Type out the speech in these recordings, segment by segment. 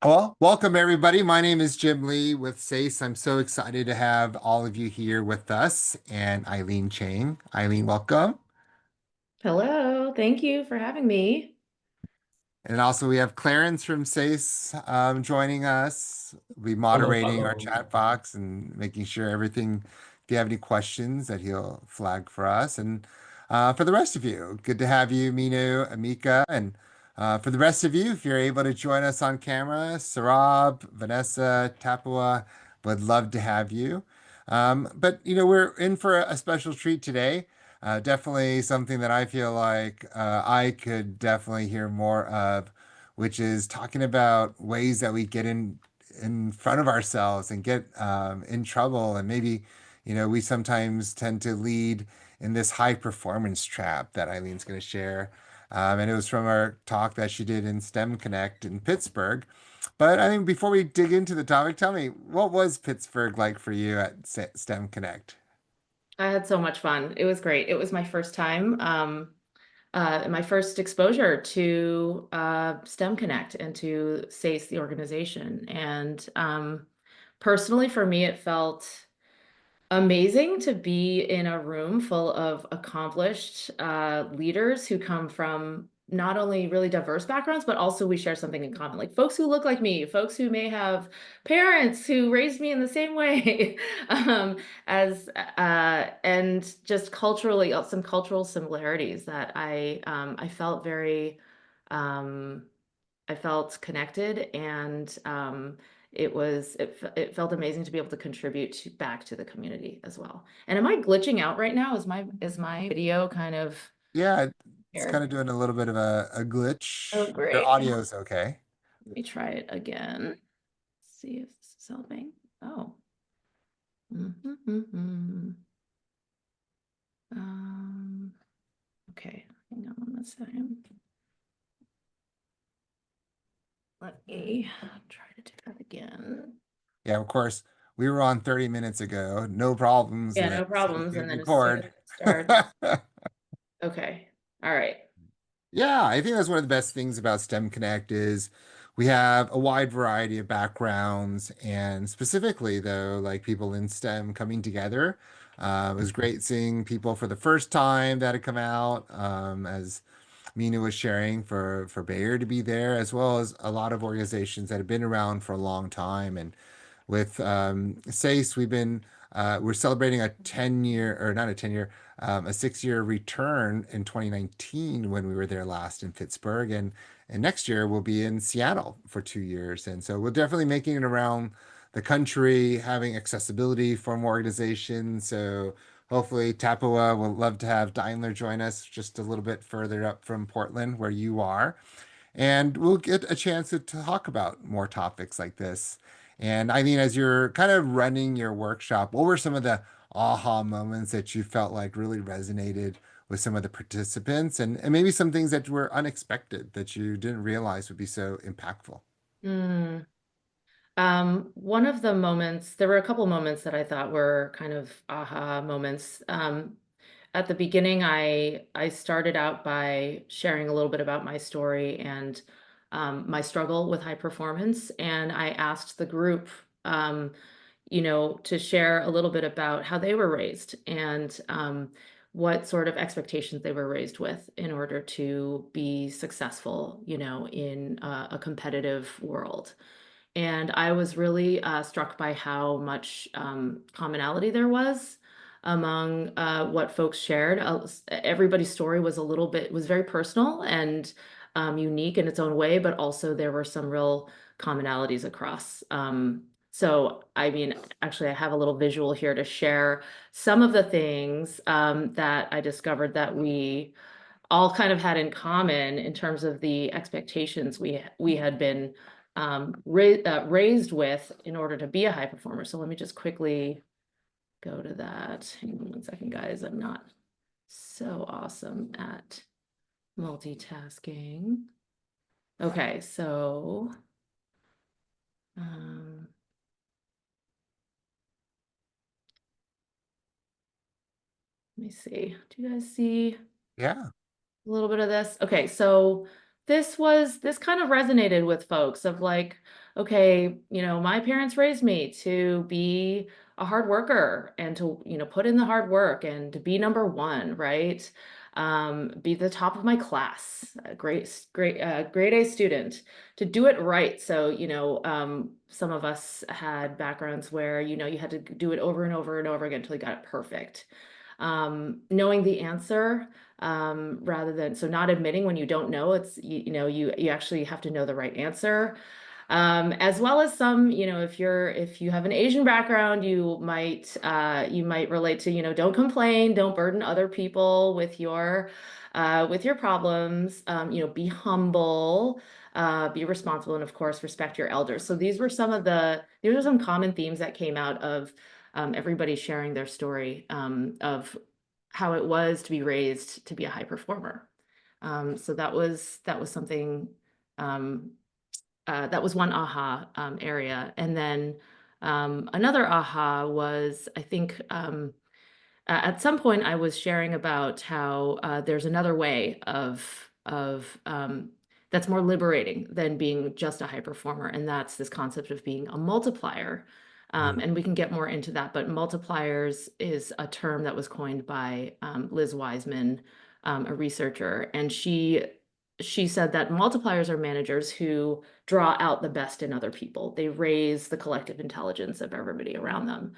Well, welcome everybody. My name is Jim Lee with SACE. I'm so excited to have all of you here with us and Eileen Chang. Eileen, welcome. Hello, thank you for having me. And also we have Clarence from SACE joining us. We'll be Hello, moderating our hello. chat box and making sure everything, if you have any questions, that he'll flag for us. And for the rest of you, good to have you, Minu, Amika. And for the rest of you, if you're able to join us on camera, Sarab, Vanessa, Tapua, would love to have you. But we're in for a special treat today. Definitely something that I feel like I could definitely hear more of, which is talking about ways that we get in front of ourselves and get in trouble, and maybe we sometimes tend to lead in this high performance trap that Eileen's going to share. And it was from our talk that she did in STEM Connect in Pittsburgh. But I think before we dig into the topic, tell me, what was Pittsburgh like for you at STEM Connect? I had so much fun. It was great. It was my first time, my first exposure to STEM Connect and to SACE, the organization. And personally, for me, it felt amazing to be in a room full of accomplished leaders who come from not only really diverse backgrounds, but also we share something in common, like folks who look like me, folks who may have parents who raised me in the same way as and just culturally some cultural similarities that I felt very um, I felt connected and it felt amazing to be able to contribute back to the community as well. And am I glitching out right now? Is my video kind of Yeah, it's kind here? of doing a little bit of a Oh, glitch. Your great. audio is okay. Let me try it again. See if this is helping. Oh. Mm-hmm. Um, okay, hang on 1 second. Let me try to do that again. Yeah, of course, we were on 30 minutes ago. No problems Yeah, with no so we problems. hit And then as soon as record. it starts, okay. All right. Yeah, I think that's one of the best things about STEM Connect is we have a wide variety of backgrounds, and specifically though, like people in STEM coming together. It was great seeing people for the first time that had come out, as Mina was sharing for Bayer to be there, as well as a lot of organizations that have been around for a long time. And with SACE, we're celebrating a 10-year, or not a 10-year, a 6-year return in 2019 when we were there last in Pittsburgh, and next year we'll be in Seattle for 2 years. And so we're definitely making it around the country, having accessibility for more organizations. So hopefully Tapua will love to have Daimler join us just a little bit further up from Portland, where you are. And we'll get a chance to talk about more topics like this. And Eileen, as you're kind of running your workshop, what were some of the aha moments that you felt like really resonated with some of the participants, and maybe some things that were unexpected that you didn't realize would be so impactful? Mm. One of the moments, there were a couple moments that I thought were kind of aha moments. At the beginning, I started out by sharing a little bit about my story and my struggle with high performance, and I asked the group, to share a little bit about how they were raised and what sort of expectations they were raised with in order to be successful, in a competitive world. And I was really struck by how much commonality there was among what folks shared. Everybody's story was very personal and unique in its own way, but also there were some real commonalities across. So, I mean, actually, I have a little visual here to share some of the things that I discovered that we all kind of had in common in terms of the expectations we had been raised with in order to be a high performer. So let me just quickly go to that. Hang on 1 second, guys. I'm not so awesome at multitasking. Okay, so um, let me see. Do you guys see Yeah. a little bit of this? Okay, so this kind of resonated with folks of like, okay, my parents raised me to be a hard worker and to, put in the hard work and to be number one, right? Be the top of my class, a grade A student, to do it right. So, some of us had backgrounds where, you had to do it over and over and over again until you got it perfect. Knowing the answer, rather than, so not admitting when you don't know, you actually have to know the right answer. As well as some, if you have an Asian background, you might relate to, don't complain, don't burden other people with your problems. Be humble, be responsible, and of course, respect your elders. So these are some common themes that came out of everybody sharing their story of how it was to be raised to be a high performer. So that was something. Um, that was one aha area. And then another aha was, I think, at some point I was sharing about how there's another way of that's more liberating than being just a high performer, and that's this concept of being a multiplier. Mhm. And we can get more into that, but multipliers is a term that was coined by Liz Wiseman, a researcher, and she said that multipliers are managers who draw out the best in other people. They raise the collective intelligence of everybody around them.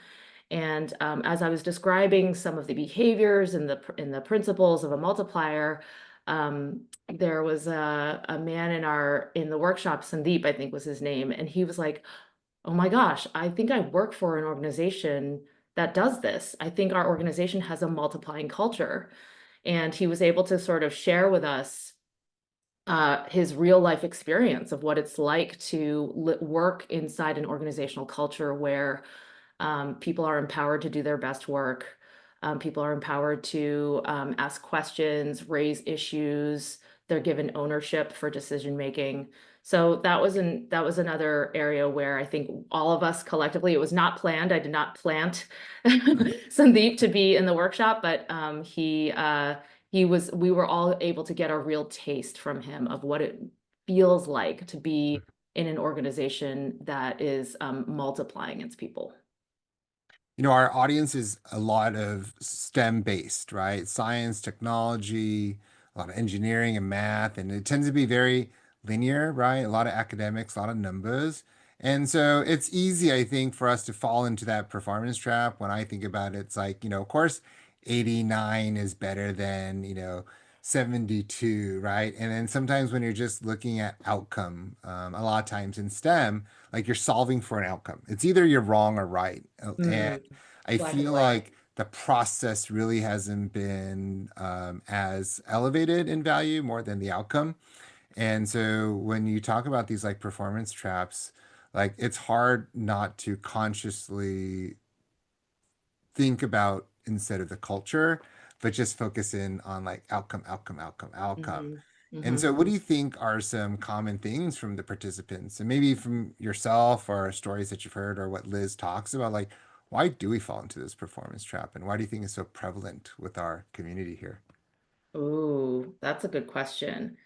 And as I was describing some of the behaviors and the principles of a multiplier, there was a man in the workshop, Sandeep, I think was his name, and he was like, "Oh my gosh, I think I work for an organization that does this. I think our organization has a multiplying culture." And he was able to sort of share with us his real life experience of what it's like to work inside an organizational culture where people are empowered to do their best work. People are empowered to ask questions, raise issues. They're given ownership for decision making. So that was another area where I think all of us collectively, it was not planned. I did not plant Sandeep to be in the workshop, but we were all able to get a real taste from him of what it feels like to be in an organization that is multiplying its people. Our audience is a lot of STEM based, right? Science, technology, a lot of engineering and math, and it tends to be very linear, right? A lot of academics, a lot of numbers. And so it's easy, I think, for us to fall into that performance trap. When I think about it, it's like, of course, 89 is better than, 72, right? And then sometimes when you're just looking at outcome, a lot of times in STEM, like you're solving for an outcome. It's either you're wrong or right. And Mm, I black and feel white. like the process really hasn't been as elevated in value more than the outcome. And so when you talk about these like performance traps, like it's hard not to consciously think about instead of the culture, but just focus in on like outcome, outcome, outcome, outcome. Hmm. And Hmm. so, what do you think are some common things from the participants, and maybe from yourself or stories that you've heard, or what Liz talks about? Like, why do we fall into this performance trap, and why do you think it's so prevalent with our community here? Ooh, that's a good question.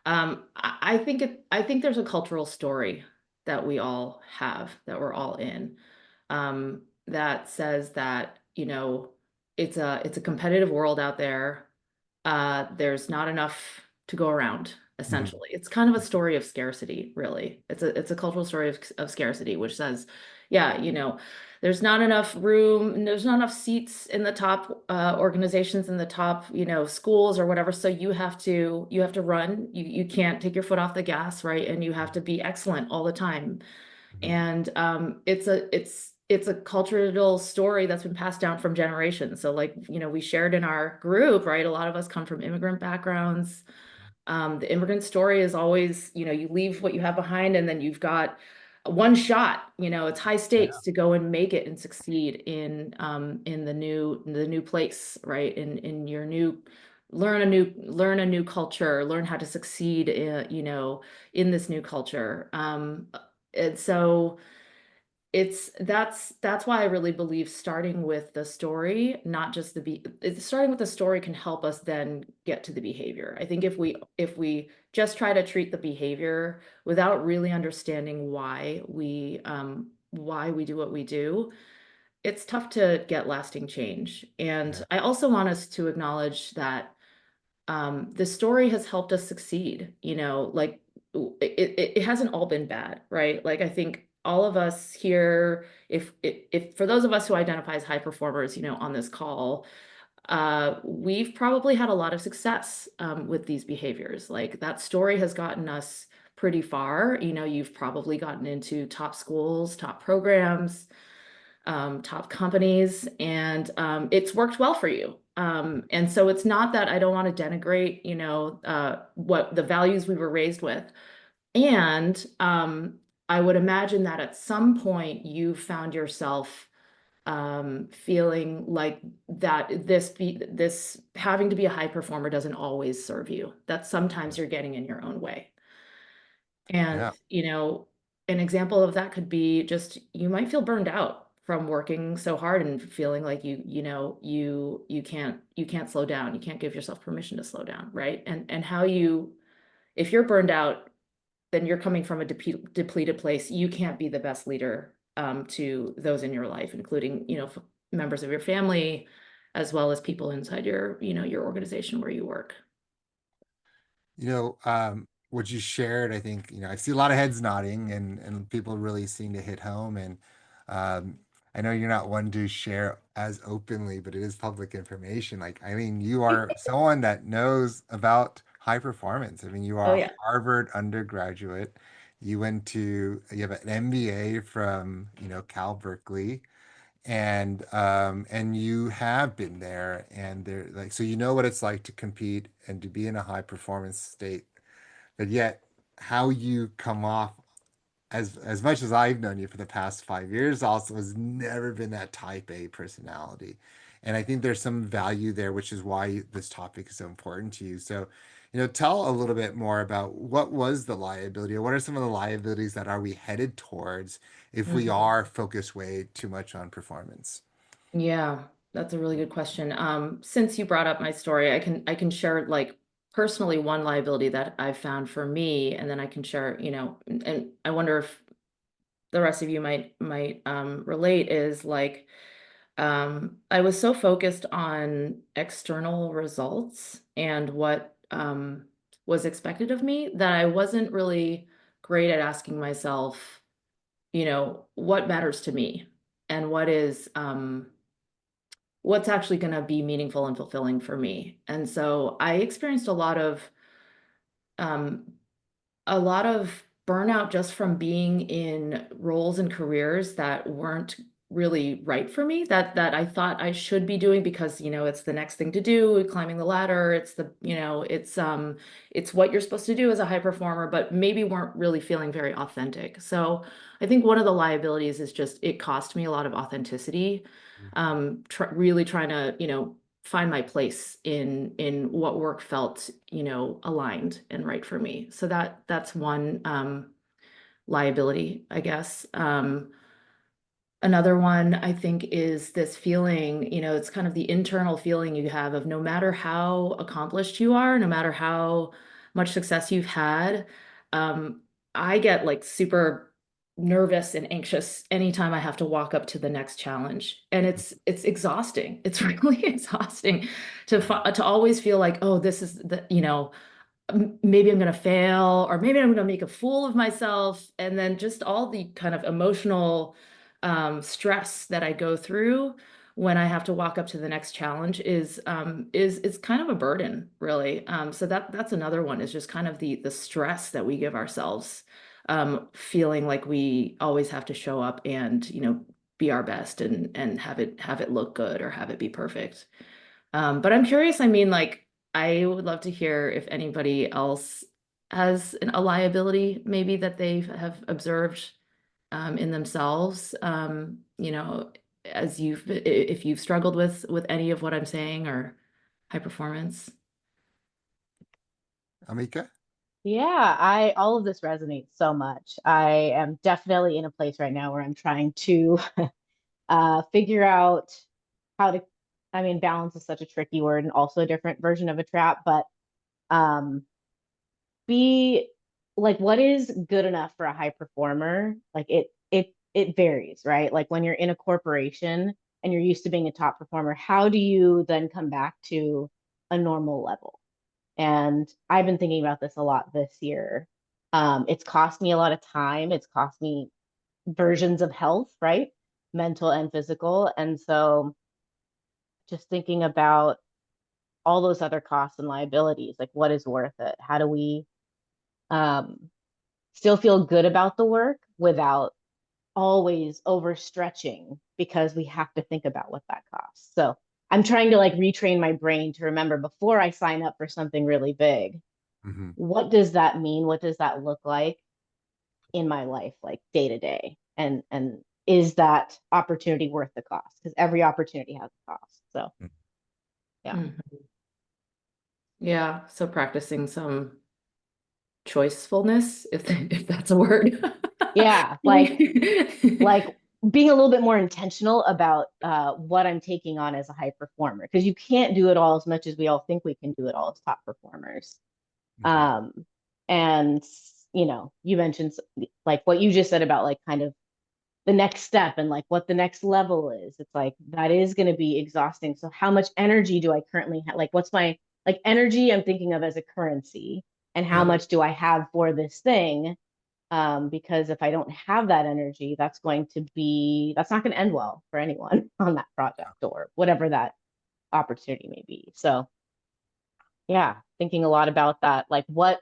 I think there's a cultural story that we all have, that we're all in, that says that, it's a competitive world out there. There's not enough to go around, Mhm. essentially. It's kind of a story of scarcity, really. It's a cultural story of scarcity, which says, yeah, there's not enough room, there's not enough seats in the top organizations, in the top, schools or whatever. So you have to run. You can't take your foot off the gas, right? And you have to be excellent all the time. Mhm. And it's a cultural story that's been passed down from generations. So like, we shared in our group, right? A lot of us come from immigrant backgrounds. The immigrant story is always, you leave what you have behind and then you've got one shot, it's high stakes Yeah. to go and make it and succeed in the new place, right? In your new learn a new culture, learn how to succeed in this new culture. And so That's why I really believe starting with the story, not just starting with the story can help us then get to the behavior. I think if we just try to treat the behavior without really understanding why we do what we do, it's tough to get lasting change. And Yeah. I also want us to acknowledge that the story has helped us succeed. Like it hasn't all been bad, right? Like I think all of us here, if for those of us who identify as high performers, on this call, we've probably had a lot of success with these behaviors. Like that story has gotten us pretty far. You've probably gotten into top schools, top programs, top companies, and it's worked well for you. And so it's not that I don't want to denigrate, what the values we were raised with. And I would imagine that at some point you found yourself feeling like that this having to be a high performer doesn't always serve you. That sometimes you're getting in your own way. And, Yeah. an example of that could be just you might feel burned out from working so hard and feeling like you can't slow down. You can't give yourself permission to slow down, right? And how you if you're burned out, then you're coming from a depleted place. You can't be the best leader to those in your life, including, members of your family, as well as people inside your organization where you work. What you shared, I think, I see a lot of heads nodding and people really seem to hit home. And um, I know you're not one to share as openly, but it is public information. Like, I mean, you are someone that knows about high performance. I mean, you Oh are a yeah. Harvard undergraduate. You have an MBA from, Cal Berkeley. And you have been there and there, like, so you know what it's like to compete and to be in a high performance state, but yet how you come off, as much as I've known you for the past 5 years, also has never been that type A personality. And I think there's some value there, which is why this topic is so important to you. So, tell a little bit more about what was the liability, or what are some of the liabilities that are we headed towards if we Mhm. are focused way too much on performance? Yeah, that's a really good question. Since you brought up my story, I can share like personally one liability that I've found for me, and then I can share, and I wonder if the rest of you might relate is like I was so focused on external results and what was expected of me that I wasn't really great at asking myself, what matters to me and what's actually going to be meaningful and fulfilling for me. And so I experienced um, a lot of burnout just from being in roles and careers that weren't really right for me, that I thought I should be doing because, it's the next thing to do, climbing the ladder, it's what you're supposed to do as a high performer, but maybe weren't really feeling very authentic. So I think one of the liabilities is just it cost me a lot of authenticity. Really trying to, find my place in what work felt, aligned and right for me. So that's one liability, I guess. Another one I think is this feeling, it's kind of the internal feeling you have of no matter how accomplished you are, no matter how much success you've had, um, I get like super nervous and anxious anytime I have to walk up to the next challenge. And it's exhausting. It's really exhausting to always feel like, oh, this is maybe I'm going to fail, or maybe I'm going to make a fool of myself. And then just all the kind of emotional stress that I go through when I have to walk up to the next challenge is kind of a burden, really. So that's another one is just kind of the stress that we give ourselves, feeling like we always have to show up and, be our best and have it look good or have it be perfect. But I'm curious, I mean, like, I would love to hear if anybody else has a liability maybe that they have observed in themselves, if you've struggled with any of what I'm saying or high performance. Amika? Yeah, I all of this resonates so much. I am definitely in a place right now where I'm trying to figure out how to, I mean, balance is such a tricky word and also a different version of a trap, but um be like what is good enough for a high performer? Like it varies, right? Like when you're in a corporation and you're used to being a top performer, how do you then come back to a normal level? And I've been thinking about this a lot this year. It's cost me a lot of time. It's cost me versions of health, right? Mental and physical. And so just thinking about all those other costs and liabilities, like what is worth it? How do we um, still feel good about the work without always overstretching because we have to think about what that costs. So I'm trying to like retrain my brain to remember before I sign up for something really big, Hmm. what does that mean? What does that look like in my life, like day to day? And is that opportunity worth the cost? Because every opportunity has a cost. So yeah. Mhm. Yeah, so practicing some choicefulness, if that's a word. Yeah. Like being a little bit more intentional about what I'm taking on as a high performer because you can't do it all as much as we all think we can do it all as top performers. Hmm. Um, and you mentioned like what you just said about like kind of the next step and like what the next level is. It's like that is going to be exhausting. So how much energy do I currently have? Like what's my like energy I'm thinking of as a currency and how Yeah. much do I have for this thing? Because if I don't have that energy, that's not going to end well for anyone on that project or whatever that opportunity may be. So yeah, thinking a lot about that, like what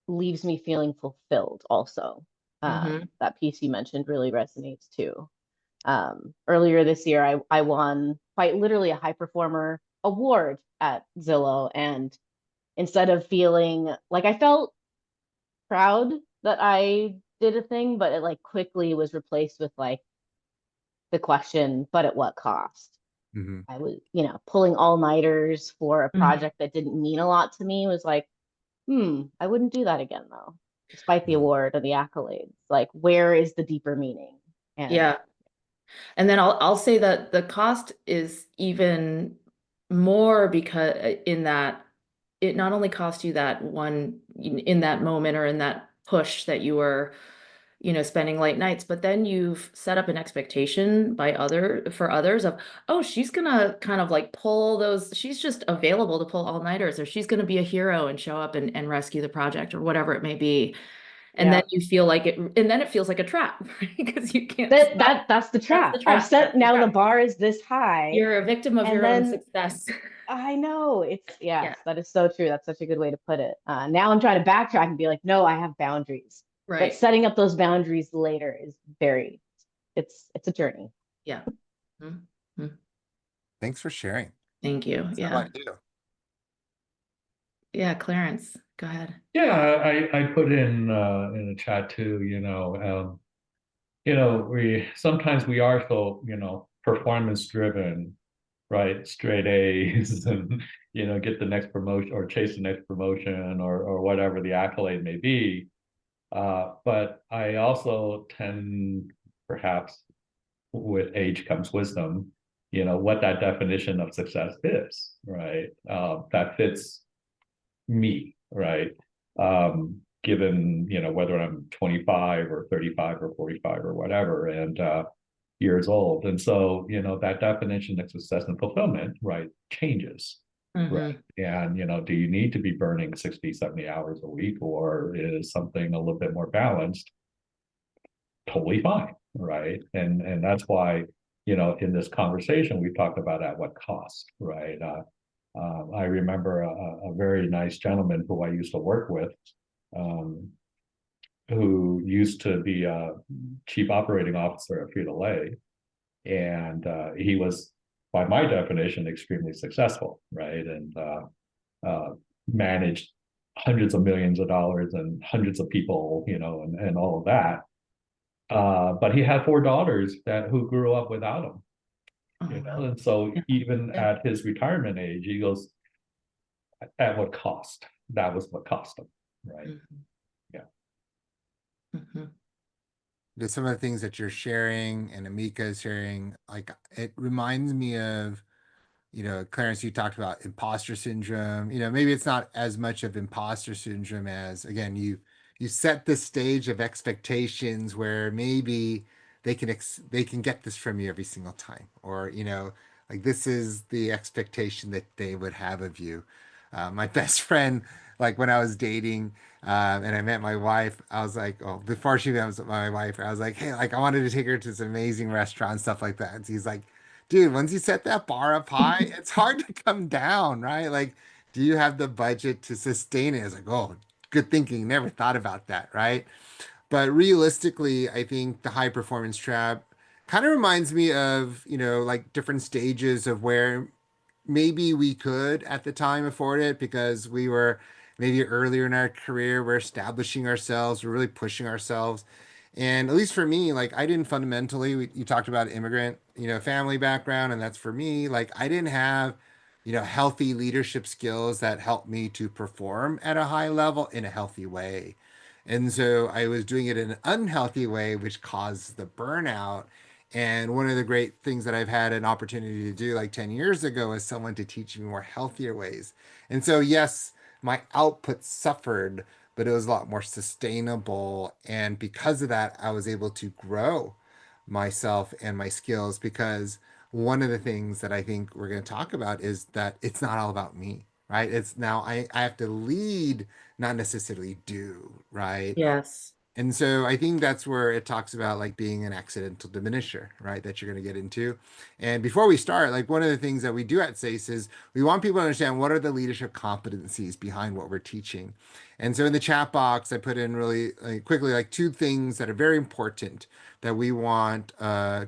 leaves me feeling fulfilled also. Hmm. That piece you mentioned really resonates too. Earlier this year, I won quite literally a high performer award at Zillow. And instead of feeling like I felt proud that I did a thing, but it like quickly was replaced with like the question, but at what cost? Hmm. I was, pulling all-nighters for a Hmm. project that didn't mean a lot to me was like, I wouldn't do that again though, despite the award and the accolades. Like, where is the deeper meaning? And Yeah. And then I'll say that the cost is even more because in that it not only cost you that one in that moment or in that push that you were, spending late nights, but then you've set up an expectation for others of, oh, she's gonna kind of like pull those, she's just available to pull all-nighters, or she's gonna be a hero and show up and rescue the project or whatever it may be. And then yeah, you feel like it, and then it feels like a trap, right? Because you can't stop. that's the That's the trap. I've trap. set That's the now the trap. bar is this high, You're a victim of and your own then success. I know it's Yeah, yes, that is so true. That's such a good way to put it. Now I'm trying to backtrack and be like, no, I have boundaries. But right. setting up those boundaries later is very, it's a journey. Yeah. Mhm. Thanks for sharing. Thank you. That's how I Yeah. do. Yeah, Clarence, go ahead. Yeah, I put in a chat too, we sometimes we are so, performance driven, right? Straight A's and, get the next promotion or chase the next promotion or whatever the accolade may be. But I also tend, perhaps with age comes wisdom, what that definition of success is, right? That fits me, right? Given, whether I'm 25 or 35 or 45 or whatever, and years old. And so, that definition of success and fulfillment, right, changes, right? Hmm. And, do you need to be burning 60, 70 hours a week, or is something a little bit more balanced totally fine, right? And that's why, in this conversation, we talked about at what cost, right? I remember a very nice gentleman who I used to work with, um, who used to be a chief operating officer at Frito-Lay, and he was, by my definition, extremely successful, right? And managed hundreds of millions of dollars and hundreds of people, and all of that. But he had four daughters who grew up without him, Oh, wow. and so Yeah. even Yeah. at his retirement age, he goes, at what cost? That was what cost him, right? Mhm. Yeah. Mhm. There's some of the things that you're sharing and Amika is sharing, like it reminds me of, Clarence, you talked about imposter syndrome. Maybe it's not as much of imposter syndrome as, again, you set the stage of expectations where maybe they can get this from you every single time, or like this is the expectation that they would have of you. My best friend, like when I was dating, and I met my wife, I was like, oh, before she met my wife, I was like, hey, like I wanted to take her to this amazing restaurant, stuff like that. And he's like, dude, once you set that bar up high, it's hard to come down, right? Like, do you have the budget to sustain it? It's like, oh, good thinking. Never thought about that, right? But realistically, I think the high performance trap kind of reminds me of, like different stages of where maybe we could at the time afford it because we were maybe earlier in our career, we're establishing ourselves, we're really pushing ourselves. And at least for me, like I didn't fundamentally, you talked about immigrant, family background, and that's for me, like I didn't have, healthy leadership skills that helped me to perform at a high level in a healthy way. And so I was doing it in an unhealthy way, which caused the burnout. And one of the great things that I've had an opportunity to do like 10 years ago is someone to teach me more healthier ways. And so, yes, my output suffered, but it was a lot more sustainable. And because of that, I was able to grow myself and my skills because one of the things that I think we're going to talk about is that it's not all about me, right? It's now I have to lead, not necessarily do, right? Yes. And so I think that's where it talks about like being an accidental diminisher, right? That you're going to get into. And before we start, like one of the things that we do at SACE is we want people to understand what are the leadership competencies behind what we're teaching. And so in the chat box, I put in really like, quickly like two things that are very important that we want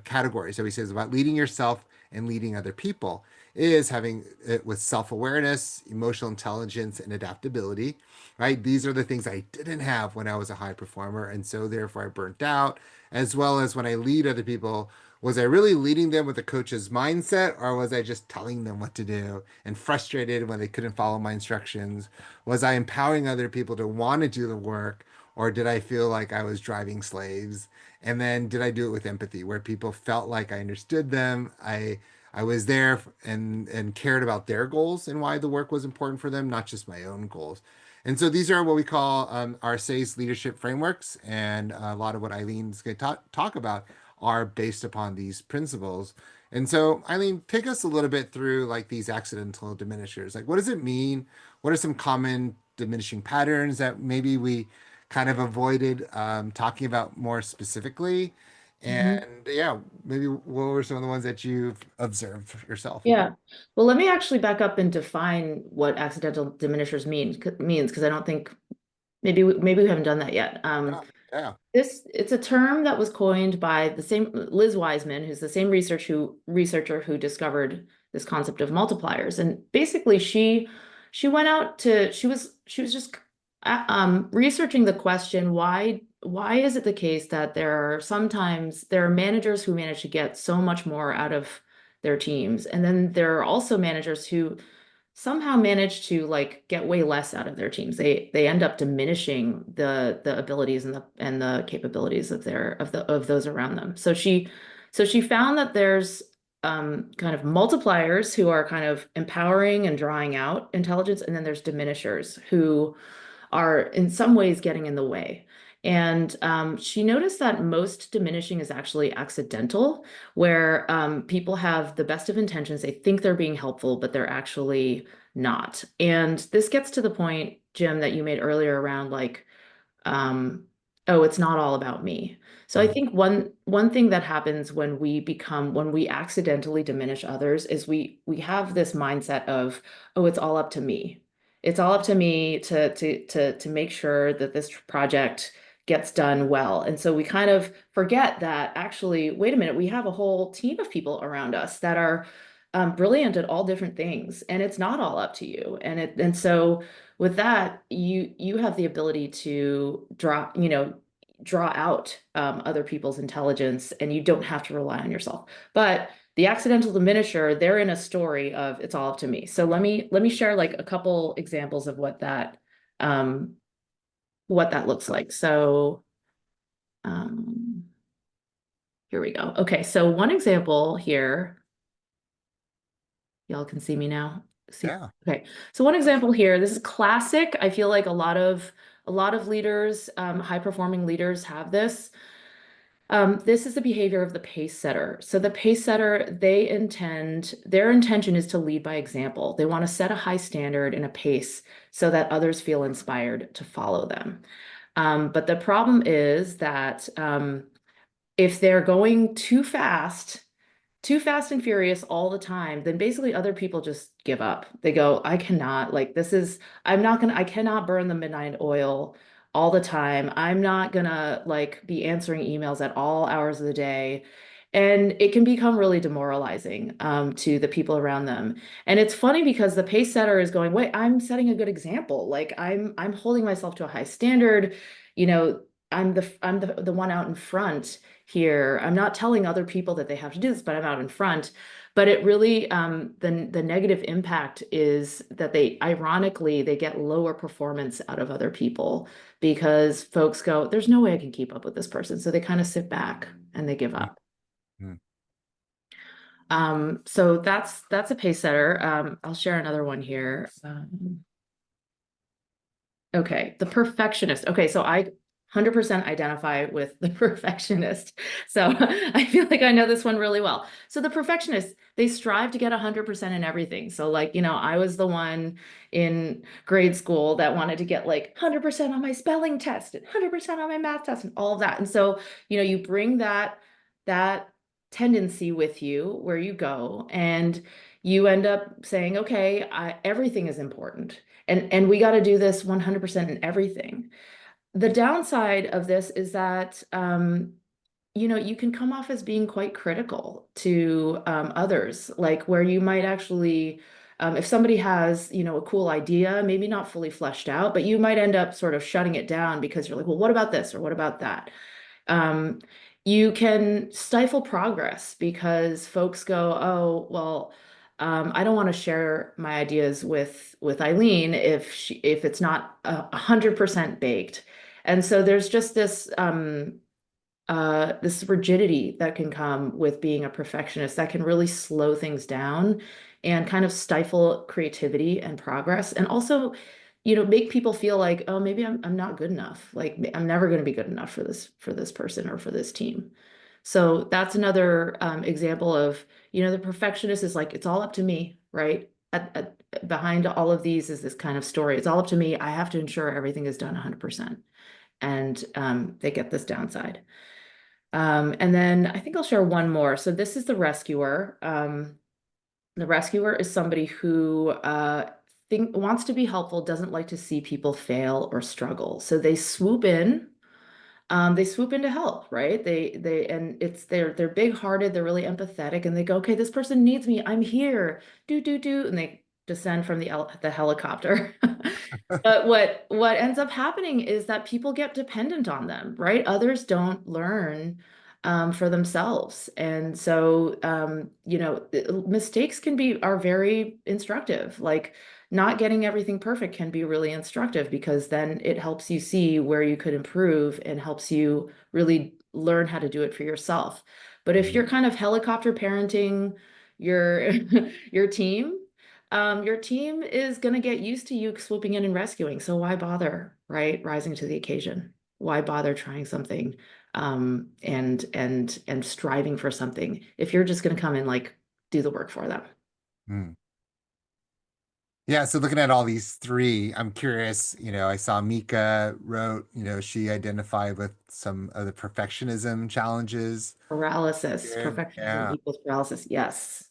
categories that we say is about leading yourself and leading other people is having it with self-awareness, emotional intelligence, and adaptability, right? These are the things I didn't have when I was a high performer. And so therefore I burnt out, as well as when I lead other people. Was I really leading them with a coach's mindset, or was I just telling them what to do and frustrated when they couldn't follow my instructions? Was I empowering other people to want to do the work, or did I feel like I was driving slaves? And then did I do it with empathy, where people felt like I understood them? I was there and cared about their goals and why the work was important for them, not just my own goals. And so these are what we call our SACE leadership frameworks. And a lot of what Eileen's going to talk about are based upon these principles. And so, Eileen, take us a little bit through like these accidental diminishers. Like, what does it mean? What are some common diminishing patterns that maybe we kind of avoided talking about more specifically? Mhm. And yeah, maybe what were some of the ones that you've observed yourself? Yeah. Well, let me actually back up and define what accidental diminishers means, because I don't think maybe we haven't done that yet. Yeah, yeah. It's a term that was coined by the same Liz Wiseman, who's the same researcher who discovered this concept of multipliers. And basically she went out to she was just researching the question, why is it the case that there are managers who manage to get so much more out of their teams, and then there are also managers who somehow manage to like get way less out of their teams. They end up diminishing the abilities and the capabilities of those around them. So she found that there's kind of multipliers who are kind of empowering and drawing out intelligence, and then there's diminishers who are in some ways getting in the way. And she noticed that most diminishing is actually accidental, where people have the best of intentions. They think they're being helpful, but they're actually not. And this gets to the point, Jim, that you made earlier around like, oh, it's not all about me. So I Mhm. think one thing that happens when we accidentally diminish others is we have this mindset of, oh, it's all up to me. It's all up to me to make sure that this project gets done well. And so we kind of forget that actually, wait a minute, we have a whole team of people around us that are brilliant at all different things, and it's not all up to you. And so with that, you have the ability to draw out other people's intelligence, and you don't have to rely on yourself. But the accidental diminisher, they're in a story of it's all up to me. So let me share like a couple examples of what that what that looks like. So um, here we go. Okay, so one example here, y'all can see me now. See, Yeah. okay. So one example here, this is classic. I feel like a lot of leaders, high performing leaders have this. This is the behavior of the pace setter. So the pace setter, their intention is to lead by example. They want to set a high standard and a pace so that others feel inspired to follow them. But the problem is that if they're going too fast and furious all the time, then basically other people just give up. They go, I cannot, like, I cannot burn the midnight oil all the time. I'm not gonna like be answering emails at all hours of the day. And it can become really demoralizing to the people around them. And it's funny because the pace setter is going, wait, I'm setting a good example. Like I'm holding myself to a high standard. You know, I'm the one out in front here. I'm not telling other people that they have to do this, but I'm out in front. But it really, the negative impact is that ironically, they get lower performance out of other people because folks go, there's no way I can keep up with this person. So they kind of sit back and they give up. Mhm. So that's a pace setter. I'll share another one here. Okay, the perfectionist. Okay, so I 100% identify with the perfectionist. So I feel like I know this one really well. So the perfectionist, they strive to get 100% in everything. So like, I was the one in grade school that wanted to get like 100% on my spelling test and 100% on my math test and all of that. And so, you bring that tendency with you where you go and you end up saying, okay, everything is important. And we got to do this 100% in everything. The downside of this is that you can come off as being quite critical to others, like where you might actually, if somebody has, a cool idea, maybe not fully fleshed out, but you might end up sort of shutting it down because you're like, well, what about this or what about that? Um, you can stifle progress because folks go, oh, well, I don't want to share my ideas with Eileen if it's not 100% baked. And so there's just this rigidity that can come with being a perfectionist that can really slow things down and kind of stifle creativity and progress, and also, make people feel like, oh, maybe I'm not good enough. Like I'm never going to be good enough for this person or for this team. So that's another example of, the perfectionist is like, it's all up to me, right? Behind all of these is this kind of story. It's all up to me. I have to ensure everything is done 100%. And they get this downside. And then I think I'll share one more. So this is the rescuer. The rescuer is somebody who wants to be helpful, doesn't like to see people fail or struggle. So they swoop in. They swoop in to help, right? And they're big-hearted, they're really empathetic, and they go, okay, this person needs me. I'm here. Do, and they descend from the helicopter. But what ends up happening is that people get dependent on them, right? Others don't learn for themselves. And so mistakes are very instructive. Like not getting everything perfect can be really instructive because then it helps you see where you could improve and helps you really learn how to do it for yourself. But if you're kind of helicopter parenting your your team is going to get used to you swooping in and rescuing. So why bother, right? Rising to the occasion. Why bother trying something and striving for something if you're just going to come and like do the work for them? Mm. Yeah, so looking at all these three, I'm curious, I saw Mika wrote, she identified with some of the perfectionism challenges. Paralysis, perfectionism Yeah. equals paralysis. Yes.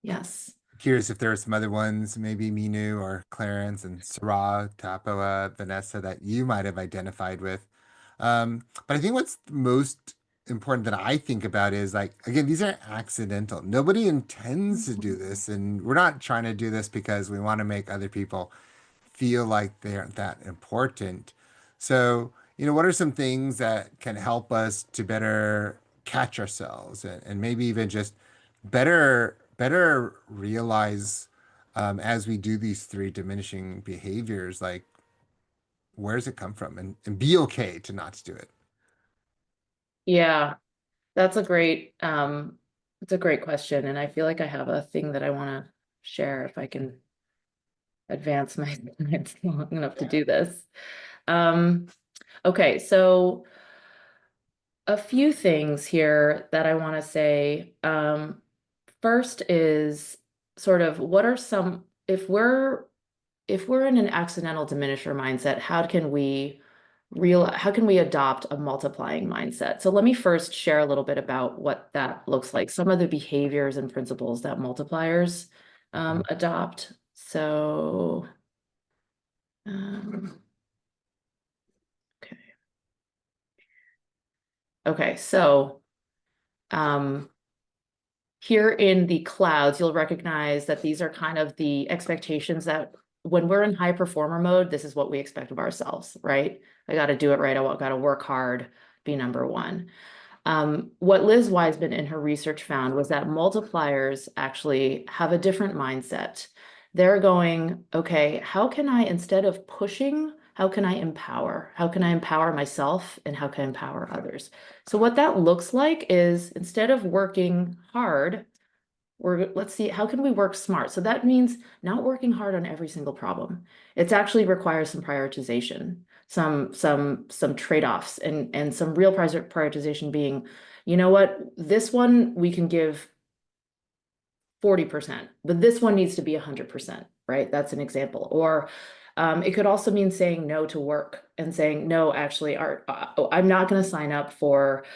Yes. Curious if there are some other ones, maybe Minu or Clarence and Sarah, Tapoa, Vanessa, that you might have identified with. But I think what's most important that I think about is like, again, these are accidental. Nobody intends to do this, and we're not trying to do this because we want to make other people feel like they aren't that important. So, what are some things that can help us to better catch ourselves and maybe even just better realize as we do these three diminishing behaviors, like where does it come from? And be okay to not do it. Yeah, that's it's a great question. And I feel like I have a thing that I want to share if I can advance my slides long enough to do this. Um, okay, so a few things here that I want to say. First is sort of what are some, if we're in an accidental diminisher mindset, how can we adopt a multiplying mindset? So let me first share a little bit about what that looks like, some of the behaviors and principles that multipliers adopt. So, okay. Okay, so here in the clouds, you'll recognize that these are kind of the expectations that when we're in high performer mode, this is what we expect of ourselves, right? I got to do it right. I got to work hard, be number one. What Liz Wiseman in her research found was that multipliers actually have a different mindset. They're going, okay, how can I, instead of pushing, how can I empower? How can I empower myself and how can I empower others? So what that looks like is instead of working hard, let's see, how can we work smart? So that means not working hard on every single problem. It actually requires some prioritization, some trade-offs and some real prioritization being, you know what, this one we can give 40%, but this one needs to be 100%, right? That's an example. Or it could also mean saying no to work and saying, no, actually, I'm not going to sign up for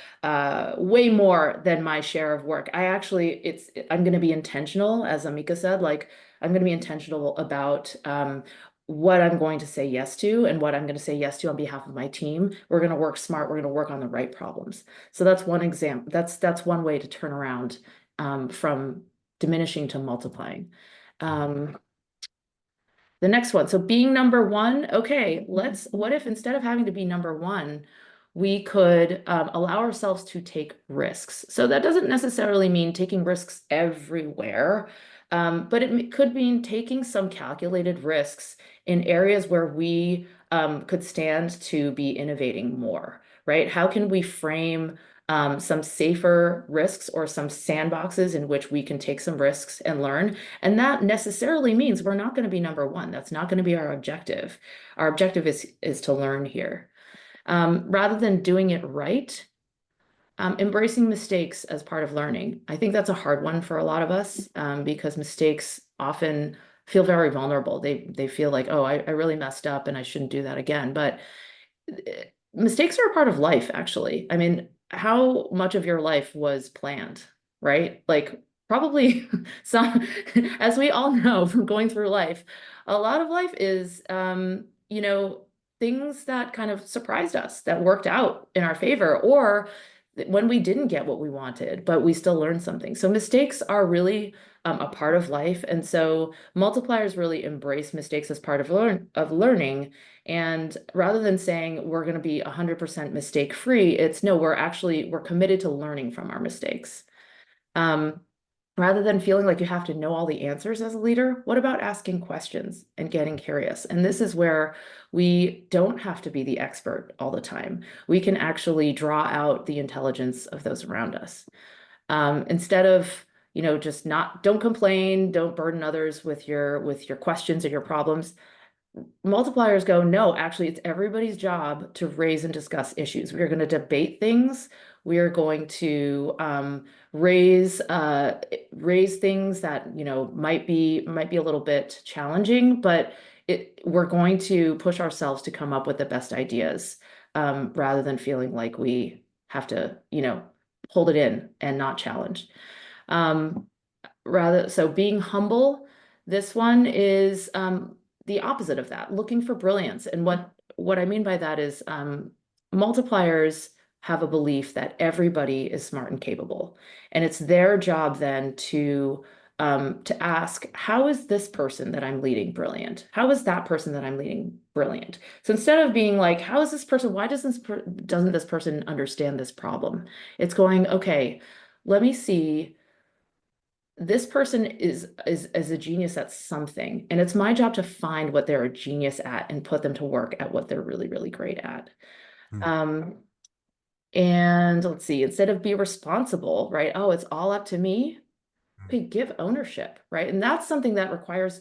way more than my share of work. I'm going to be intentional, as Amika said, like I'm going to be intentional about what I'm going to say yes to and what I'm going to say yes to on behalf of my team. We're going to work smart. We're going to work on the right problems. So that's one example. That's one way to turn around from diminishing to multiplying. The next one, so being number one, okay, what if instead of having to be number one, we could allow ourselves to take risks. So that doesn't necessarily mean taking risks everywhere, but it could mean taking some calculated risks in areas where we could stand to be innovating more, right? How can we frame some safer risks or some sandboxes in which we can take some risks and learn? And that necessarily means we're not going to be number one. That's not going to be our objective. Our objective is to learn here. Rather than doing it right, embracing mistakes as part of learning. I think that's a hard one for a lot of us because mistakes often feel very vulnerable. They feel like, oh, I really messed up and I shouldn't do that again. But mistakes are a part of life, actually. I mean, how much of your life was planned, right? Like probably some, as we all know from going through life, a lot of life is, things that kind of surprised us that worked out in our favor, or when we didn't get what we wanted, but we still learned something. So mistakes are really a part of life. And so multipliers really embrace mistakes as part of learning. And rather than saying we're going to be 100% mistake free, it's no, we're committed to learning from our mistakes. Rather than feeling like you have to know all the answers as a leader, what about asking questions and getting curious? And this is where we don't have to be the expert all the time. We can actually draw out the intelligence of those around us. Instead of, just don't complain, don't burden others with your questions or your problems. Multipliers go, no, actually, it's everybody's job to raise and discuss issues. We are going to debate things. We are going to raise things that might be a little bit challenging, but we're going to push ourselves to come up with the best ideas rather than feeling like we have to hold it in and not challenge. So being humble, this one is the opposite of that, looking for brilliance. And what I mean by that is multipliers have a belief that everybody is smart and capable. And it's their job then to ask, how is this person that I'm leading brilliant? How is that person that I'm leading brilliant? So instead of being like, how is this person, why doesn't this person understand this problem? It's going, okay, let me see this person is a genius at something, and it's my job to find what they're a genius at and put them to work at what they're really, really great at. Hmm. And let's see, instead of be responsible, right? Oh, it's all up to me. Okay, give ownership, right? And that's something that requires,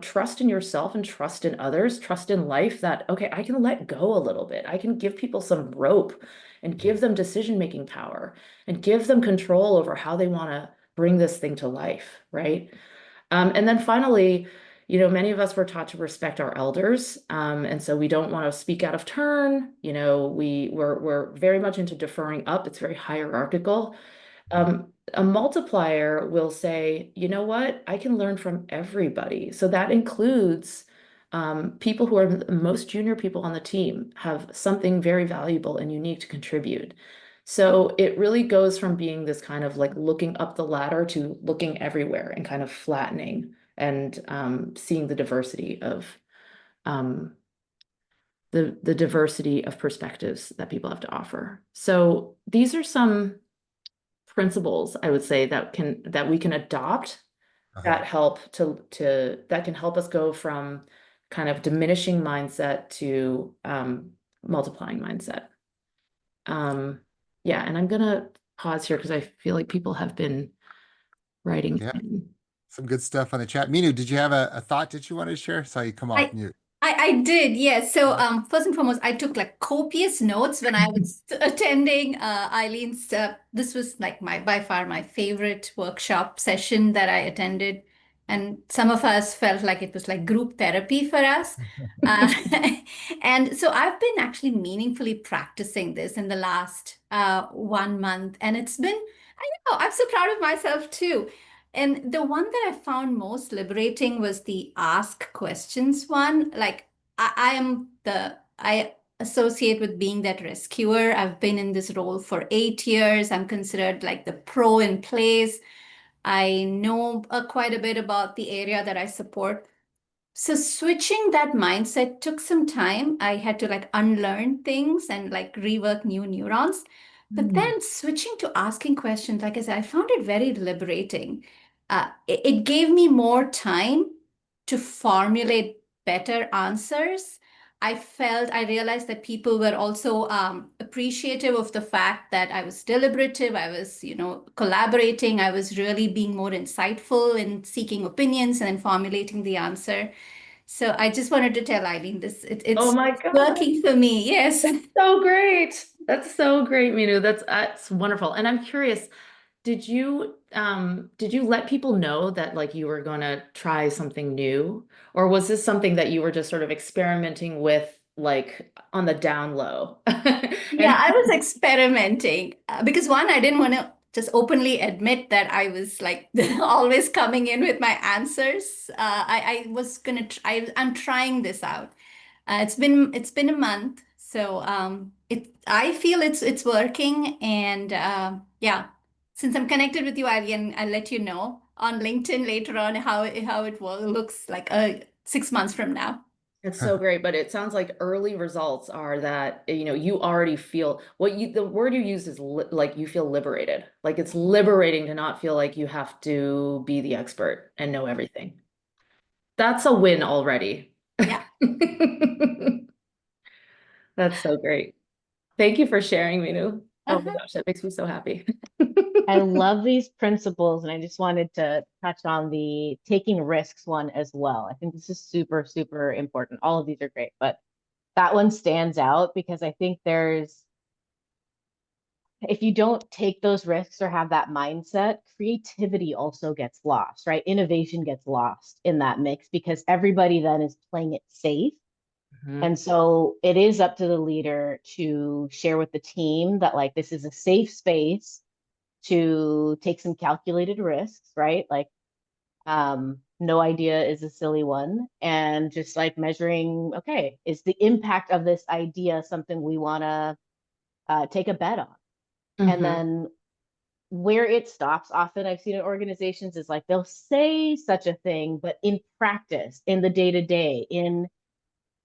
trust in yourself and trust in others, trust in life that, okay, I can let go a little bit. I can give people some rope and give them decision-making power and give them control over how they want to bring this thing to life, right? And then finally, many of us were taught to respect our elders, and so we don't want to speak out of turn. We're very much into deferring up. It's very hierarchical. A multiplier will say, you know what, I can learn from everybody. So that includes people who are the most junior people on the team have something very valuable and unique to contribute. So it really goes from being this kind of like looking up the ladder to looking everywhere and kind of flattening and seeing the diversity of um, the diversity of perspectives that people have to offer. So these are some principles, I would say, that we can adopt Uh-huh. that that can help us go from kind of diminishing mindset to multiplying mindset. Um, yeah, and I'm gonna pause here because I feel like people have been writing Yeah, in. some good stuff on the chat. Minu, did you have a thought that you wanted to share? Saw you come off I mute. I did, yes. So first and foremost, I took like copious notes when I was attending Eileen's. This was like my by far my favorite workshop session that I attended, and some of us felt like it was like group therapy for us. Uh, and so I've been actually meaningfully practicing this in the last 1 month, and it's been, I know, I'm so proud of myself too. And the one that I found most liberating was the ask questions one. Like I associate with being that rescuer. I've been in this role for 8 years. I'm considered like the pro in place. I know quite a bit about the area that I support. So switching that mindset took some time. I had to like unlearn things and like rework new neurons. But then switching to asking questions, like I said, I found it very liberating. It gave me more time to formulate better answers. I realized that people were also appreciative of the fact that I was deliberative, I was, collaborating, I was really being more insightful in seeking opinions and then formulating the answer. So I just wanted to tell Eileen this. Oh It's my God. working for me. Yes. So great. That's so great, Minu. That's wonderful. And I'm curious, did you let people know that like you were going to try something new? Or was this something that you were just sort of experimenting with like on the down low? Yeah, And I was experimenting because one, I didn't want to just openly admit that I was like always coming in with my answers. I was gonna try. I'm trying this out. It's been a month, so I feel it's working, and yeah. Since I'm connected with you, I'll let you know on LinkedIn later on how it looks like 6 months from now. it's so great, but it sounds like early results are that, you already feel the word you use is like you feel liberated. Like it's liberating to not feel like you have to be the expert and know everything. That's a win already. Yeah. That's so great. Thank you for sharing, Minu. Oh my Uh-huh. gosh, that makes me so happy. I love these principles, and I just wanted to touch on the taking risks one as well. I think this is super, super important. All of these are great, but that one stands out because I think if you don't take those risks or have that mindset, creativity also gets lost, right? Innovation gets lost in that mix because everybody then is playing it safe. Mhm. And so it is up to the leader to share with the team that like this is a safe space to take some calculated risks, right? Like no idea is a silly one. And just like measuring, okay, is the impact of this idea something we want to take a bet on? And Mhm. then where it stops, often I've seen in organizations is like they'll say such a thing, but in practice, in the day to day, in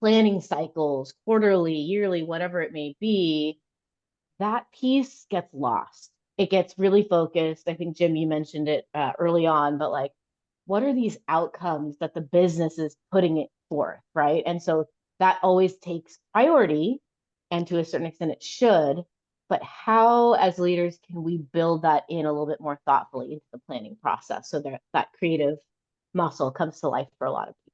planning cycles, quarterly, yearly, whatever it may be, that piece gets lost. it gets really focused. I think, Jim, you mentioned it early on, but like, what are these outcomes that the business is putting it forth, right? And so that always takes priority, and to a certain extent, it should. But how, as leaders, can we build that in a little bit more thoughtfully into the planning process so that that creative muscle comes to life for a lot of people?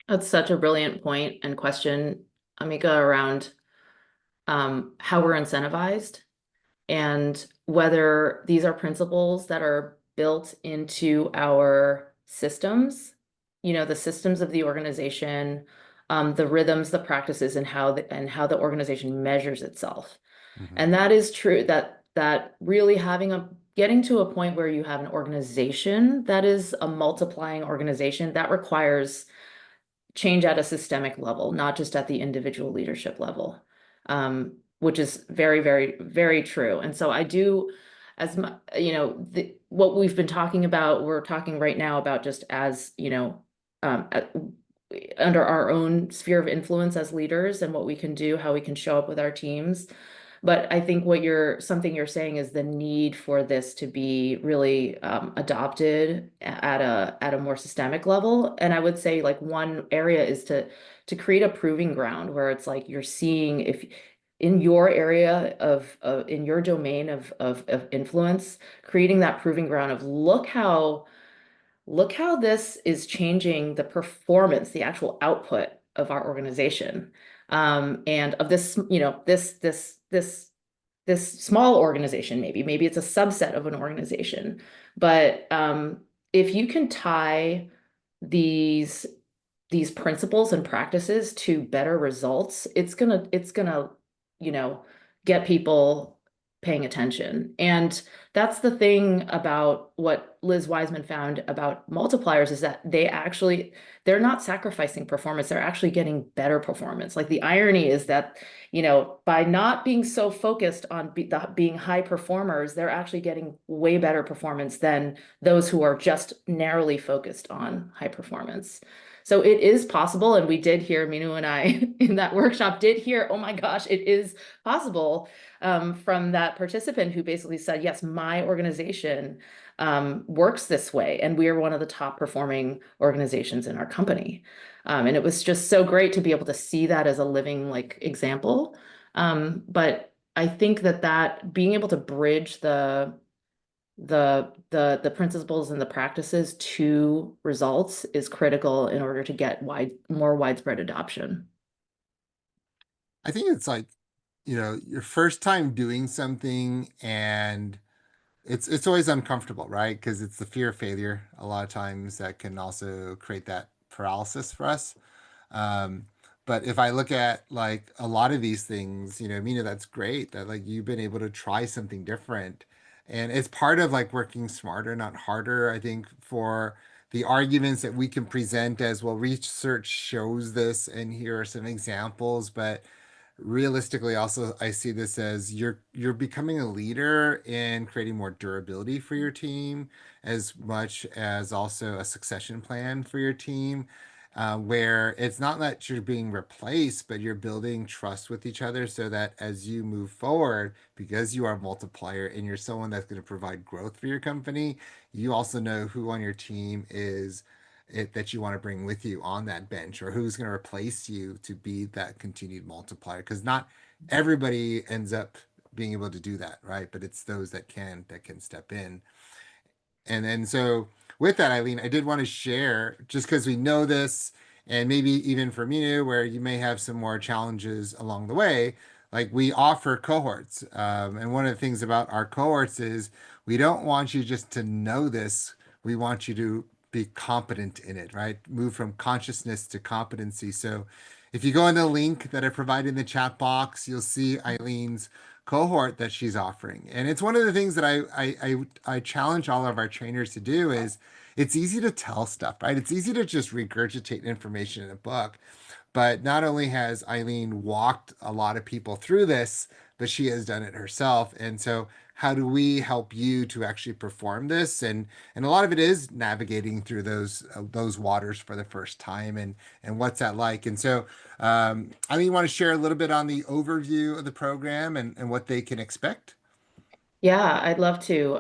That's such a brilliant point and question, Amika, around how we're incentivized and whether these are principles that are built into our systems, the systems of the organization, the rhythms, the practices, and how the organization measures itself. Mhm. And that is true, that really getting to a point where you have an organization that is a multiplying organization that requires change at a systemic level, not just at the individual leadership level, which is very, very, very true. And so I do, what we've been talking about, we're talking right now about just as, um, at- under our own sphere of influence as leaders and what we can do, how we can show up with our teams. But I think something you're saying is the need for this to be really adopted at a more systemic level. And I would say like one area is to create a proving ground where it's like you're seeing if in your area in your domain of influence, creating that proving ground of look how this is changing the performance, the actual output of our organization. And of this, this small organization, maybe it's a subset of an organization. But if you can tie these these principles and practices to better results, it's gonna, you know, get people paying attention. And that's the thing about what Liz Wiseman found about multipliers is that they're not sacrificing performance, they're actually getting better performance. Like the irony is that, by not being so focused on being high performers, they're actually getting way better performance than those who are just narrowly focused on high performance. So it is possible, and we did hear, Minu and I in that workshop did hear, oh my gosh, it is possible, from that participant who basically said, yes, my organization works this way, and we are one of the top performing organizations in our company. And it was just so great to be able to see that as a living like example. But I think that being able to bridge the principles and the practices to results is critical in order to get more widespread adoption. I think it's like, your first time doing something, and it's always uncomfortable, right? Because it's the fear of failure a lot of times that can also create that paralysis for us. Um, but if I look at like a lot of these things, Mina, that's great that like you've been able to try something different. And it's part of like working smarter, not harder. I think for the arguments that we can present as well, research shows this, and here are some examples, but realistically also I see this as you're becoming a leader in creating more durability for your team as much as also a succession plan for your team, where it's not that you're being replaced, but you're building trust with each other so that as you move forward, because you are a multiplier and you're someone that's going to provide growth for your company, you also know who on your team is that you want to bring with you on that bench, or who's going to replace you to be that continued multiplier, because not everybody ends up being able to do that, right? But it's those that can step in. And then so with that, Eileen, I did want to share, just because we know this, and maybe even for me, where you may have some more challenges along the way, like we offer cohorts. And one of the things about our cohorts is we don't want you just to know this, we want you to be competent in it, right? Move from consciousness to competency. So if you go in the link that I provided in the chat box, you'll see Eileen's cohort that she's offering. And it's one of the things that I challenge all of our trainers to do is it's easy to tell stuff, right? It's easy to just regurgitate information in a book. But not only has Eileen walked a lot of people through this, but she has done it herself. And so how do we help you to actually perform this? And a lot of it is navigating through those waters for the first time, and what's that like? And so Eileen, want to share a little bit on the overview of the program and what they can expect? Yeah, I'd love to.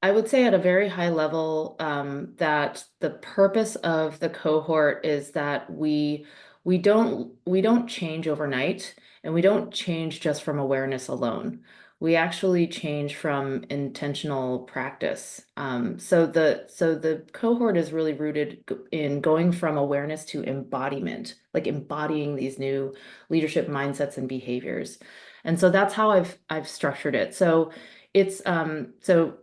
I would say at a very high level, that the purpose of the cohort is that we don't change overnight, and we don't change just from awareness alone. We actually change from intentional practice. So the cohort is really rooted in going from awareness to embodiment, like embodying these new leadership mindsets and behaviors. And so that's how I've structured it. So so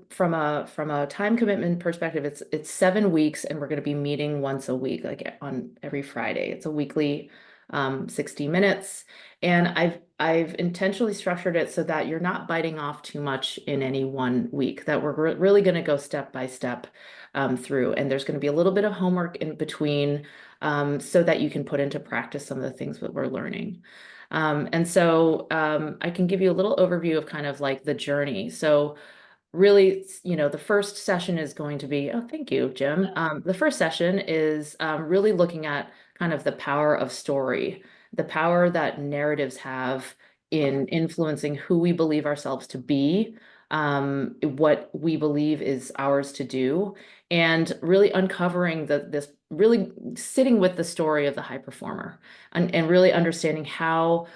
from a time commitment perspective, it's 7 weeks, and we're going to be meeting once a week, like on every Friday. It's a weekly 60 minutes. And I've intentionally structured it so that you're not biting off too much in any one week, that we're really going to go step by step through. And there's going to be a little bit of homework in between, so that you can put into practice some of the things that we're learning. And so I can give you a little overview of kind of like the journey. So really, the first session is going to be, oh, thank you, Jim. The first session is really looking at kind of the power of story, the power that narratives have in influencing who we believe ourselves to be, what we believe is ours to do, and really uncovering this, really sitting with the story of the high performer, and really understanding how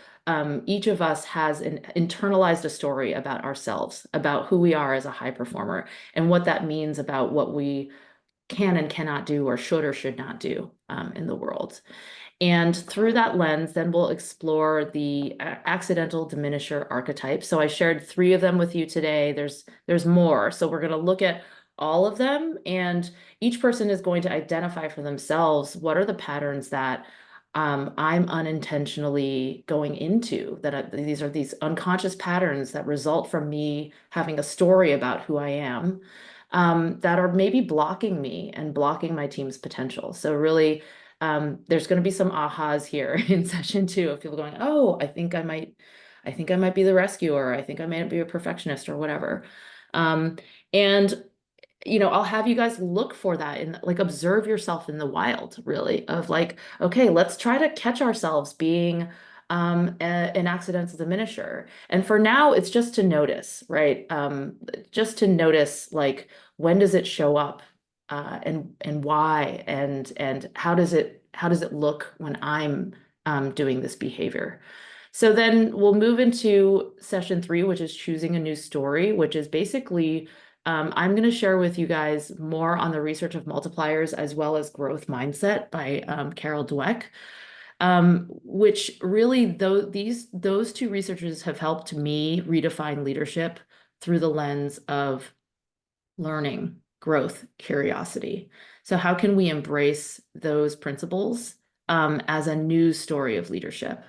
each of us has internalized a story about ourselves, about who we are as a high performer, and what that means about what we can and cannot do, or should not do in the world. And through that lens, then we'll explore the accidental diminisher archetype. So I shared 3 of them with you today. There's more. So we're going to look at all of them, and each person is going to identify for themselves what are the patterns that I'm unintentionally going into, these are these unconscious patterns that result from me having a story about who I am, that are maybe blocking me and blocking my team's potential. So really, there's going to be some ahas here in session 2 of people going, oh, I think I might be the rescuer. I think I might be a perfectionist or whatever. And I'll have you guys look for that, and like observe yourself in the wild, really, of like, okay, let's try to catch ourselves being an accidental diminisher. And for now, it's just to notice, right? Just to notice, like, when does it show up, and why, and how does it look when I'm doing this behavior? So then we'll move into session 3, which is choosing a new story, which is basically I'm going to share with you guys more on the research of multipliers, as well as growth mindset by Carol Dweck, which really, those 2 researchers have helped me redefine leadership through the lens of learning, growth, curiosity. So how can we embrace those principles as a new story of leadership?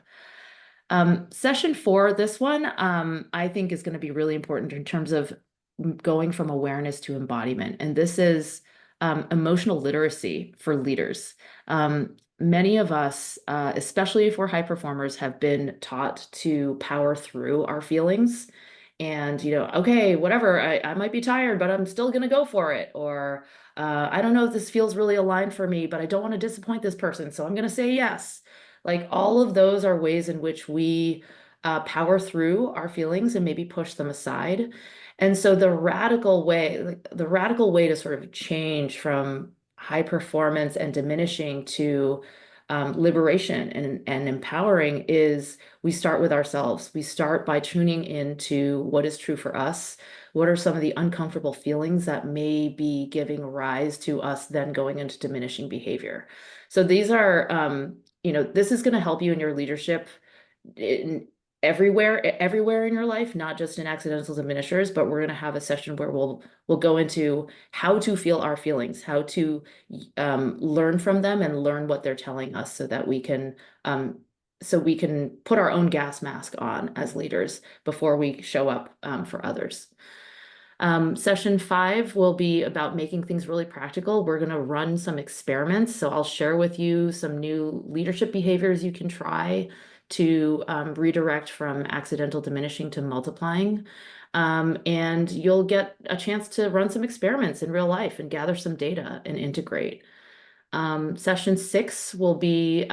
Session 4, this one, I think is going to be really important in terms of going from awareness to embodiment. And this is emotional literacy for leaders. Many of us, especially if we're high performers, have been taught to power through our feelings. And, okay, whatever, I might be tired, but I'm still going to go for it. Or I don't know if this feels really aligned for me, but I don't want to disappoint this person, so I'm going to say yes. Like, all of those are ways in which we power through our feelings and maybe push them aside. And so the radical way to sort of change from high performance and diminishing to liberation and empowering is, we start with ourselves. We start by tuning into what is true for us. What are some of the uncomfortable feelings that may be giving rise to us then going into diminishing behavior? So these are, this is going to help you in your leadership in everywhere in your life, not just in accidental diminishers. But we're going to have a session where we'll go into how to feel our feelings, how to learn from them and learn what they're telling us, so we can put our own gas mask on as leaders before we show up for others. Session 5 will be about making things really practical. We're going to run some experiments. So I'll share with you some new leadership behaviors you can try to redirect from accidental diminishing to multiplying. And you'll get a chance to run some experiments in real life and gather some data and integrate. Session 6 will be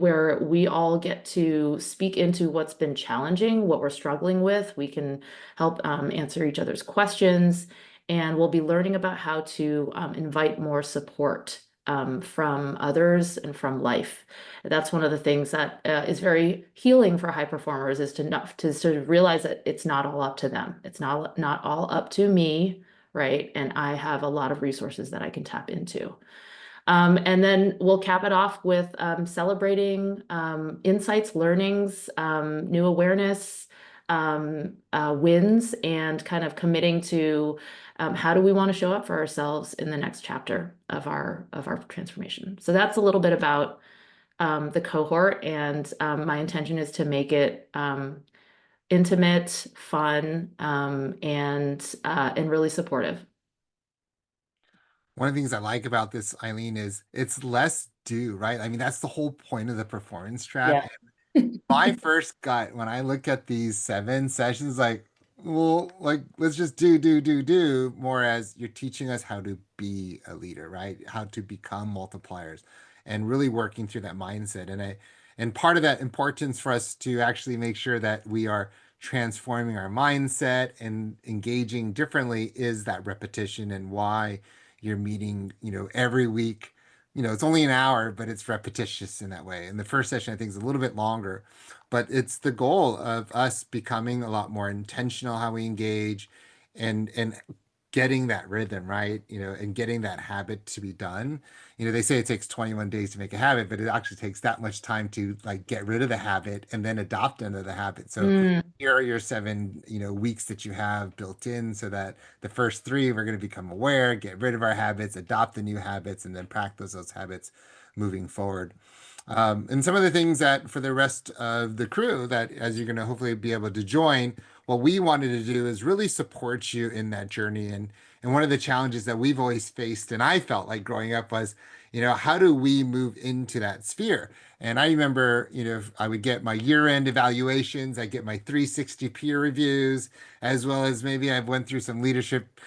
where we all get to speak into what's been challenging, what we're struggling with. We can help answer each other's questions, and we'll be learning about how to invite more support from others and from life. That's one of the things that is very healing for high performers, is to realize that it's not all up to them. It's not all up to me, right? And I have a lot of resources that I can tap into. And then we'll cap it off with celebrating insights, learnings, new awareness, wins, and kind of committing to how do we want to show up for ourselves in the next chapter of our transformation. So that's a little bit about the cohort, and my intention is to make it intimate, fun, and really supportive. One of the things I like about this, Eileen, is it's less do, right? I mean, that's the whole point of the performance trap. Yeah. My first gut when I look at these 7 sessions, like, well, like let's just do more as you're teaching us how to be a leader, right? How to become multipliers and really working through that mindset. And part of that importance for us to actually make sure that we are transforming our mindset and engaging differently is that repetition, and why you're meeting, every week. It's only an hour, but it's repetitious in that way. And the first session, I think, is a little bit longer, but it's the goal of us becoming a lot more intentional how we engage, and getting that rhythm, right? And getting that habit to be done. They say it takes 21 days to make a habit, but it actually takes that much time to like get rid of the habit and then adopt into the habit. So Mm. here are your 7, weeks that you have built in, so that the first 3, we're going to become aware, get rid of our habits, adopt the new habits, and then practice those habits moving forward. And some of the things that for the rest of the crew, that as you're going to hopefully be able to join, what we wanted to do is really support you in that journey. And one of the challenges that we've always faced, and I felt like growing up, was, how do we move into that sphere? And I remember, I would get my year-end evaluations, I get my 360 peer reviews, as well as maybe I went through some leadership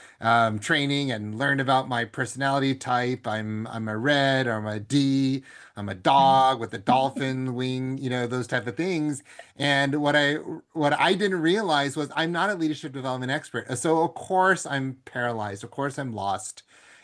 training and learned about my personality type. I'm a red, or I'm a D. I'm a dog with a dolphin wing, those type of things. And what I didn't realize was I'm not a leadership development expert. So of course I'm paralyzed. Of course I'm lost.